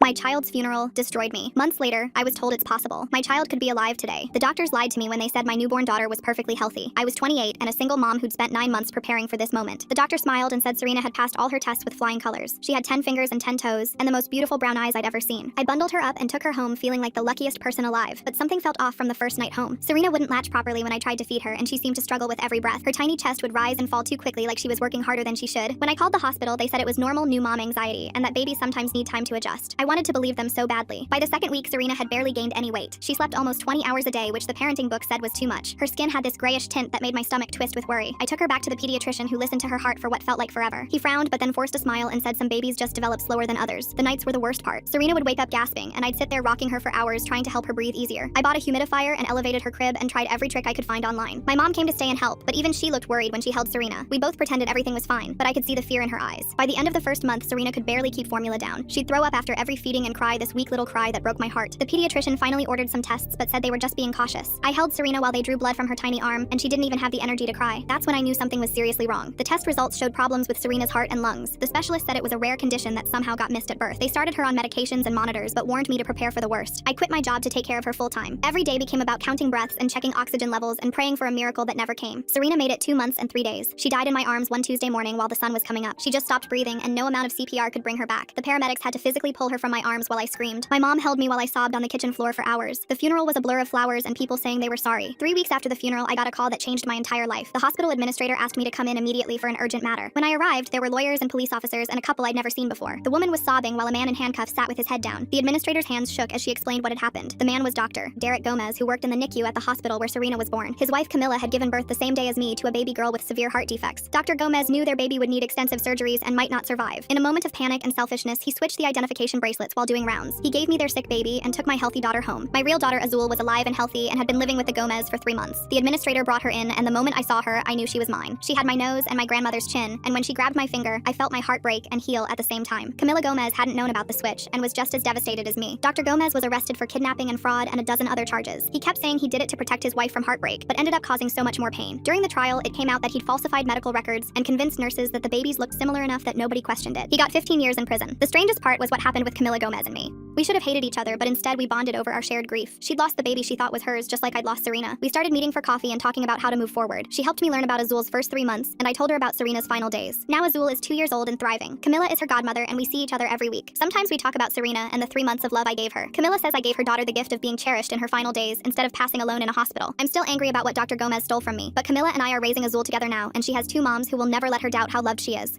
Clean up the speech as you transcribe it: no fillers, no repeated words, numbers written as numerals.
My child's funeral destroyed me. Months later, I was told it's possible. My child could be alive today. The doctors lied to me when they said my newborn daughter was perfectly healthy. I was 28 and a single mom who'd spent 9 months preparing for this moment. The doctor smiled and said Serena had passed all her tests with flying colors. She had 10 fingers and 10 toes, and the most beautiful brown eyes I'd ever seen. I bundled her up and took her home feeling like the luckiest person alive, but something felt off from the first night home. Serena wouldn't latch properly when I tried to feed her, and she seemed to struggle with every breath. Her tiny chest would rise and fall too quickly like she was working harder than she should. When I called the hospital, they said it was normal new mom anxiety, and that babies sometimes need time to adjust. I wanted to believe them so badly. By the second week, Serena had barely gained any weight. She slept almost 20 hours a day, which the parenting book said was too much. Her skin had this grayish tint that made my stomach twist with worry. I took her back to the pediatrician who listened to her heart for what felt like forever. He frowned, but then forced a smile and said some babies just develop slower than others. The nights were the worst part. Serena would wake up gasping, and I'd sit there rocking her for hours trying to help her breathe easier. I bought a humidifier and elevated her crib and tried every trick I could find online. My mom came to stay and help, but even she looked worried when she held Serena. We both pretended everything was fine, but I could see the fear in her eyes. By the end of the first month, Serena could barely keep formula down. She'd throw up after every feeding and cry this weak little cry that broke my heart. The pediatrician finally ordered some tests, but said they were just being cautious. I held Serena while they drew blood from her tiny arm, and she didn't even have the energy to cry. That's when I knew something was seriously wrong. The test results showed problems with Serena's heart and lungs. The specialist said it was a rare condition that somehow got missed at birth. They started her on medications and monitors, but warned me to prepare for the worst. I quit my job to take care of her full time. Every day became about counting breaths and checking oxygen levels and praying for a miracle that never came. Serena made it 2 months and 3 days. She died in my arms one Tuesday morning while the sun was coming up. She just stopped breathing, and no amount of CPR could bring her back. The paramedics had to physically pull her from my arms while I screamed. My mom held me while I sobbed on the kitchen floor for hours. The funeral was a blur of flowers and people saying they were sorry. 3 weeks after the funeral, I got a call that changed my entire life. The hospital administrator asked me to come in immediately for an urgent matter. When I arrived, there were lawyers and police officers and a couple I'd never seen before. The woman was sobbing while a man in handcuffs sat with his head down. The administrator's hands shook as she explained what had happened. The man was Dr. Derek Gomez, who worked in the NICU at the hospital where Serena was born. His wife Camilla had given birth the same day as me to a baby girl with severe heart defects. Dr. Gomez knew their baby would need extensive surgeries and might not survive. In a moment of panic and selfishness, he switched the identification bracelets while doing rounds. He gave me their sick baby and took my healthy daughter home. My real daughter Azul was alive and healthy and had been living with the Gomez for 3 months. The administrator brought her in, and the moment I saw her, I knew she was mine. She had my nose and my grandmother's chin, and when she grabbed my finger, I felt my heart break and heal at the same time. Camilla Gomez hadn't known about the switch and was just as devastated as me. Dr. Gomez was arrested for kidnapping and fraud and a dozen other charges. He kept saying he did it to protect his wife from heartbreak, but ended up causing so much more pain. During the trial, it came out that he'd falsified medical records and convinced nurses that the babies looked similar enough that nobody questioned it. He got 15 years in prison. The strangest part was what happened with Camilla Gomez and me. We should have hated each other, but instead we bonded over our shared grief. She'd lost the baby she thought was hers, just like I'd lost Serena. We started meeting for coffee and talking about how to move forward. She helped me learn about Azul's first 3 months, and I told her about Serena's final days. Now Azul is 2 years old and thriving. Camilla is her godmother, and we see each other every week. Sometimes we talk about Serena and the 3 months of love I gave her. Camilla says I gave her daughter the gift of being cherished in her final days instead of passing alone in a hospital. I'm still angry about what Dr. Gomez stole from me, but Camilla and I are raising Azul together now, and she has 2 moms who will never let her doubt how loved she is.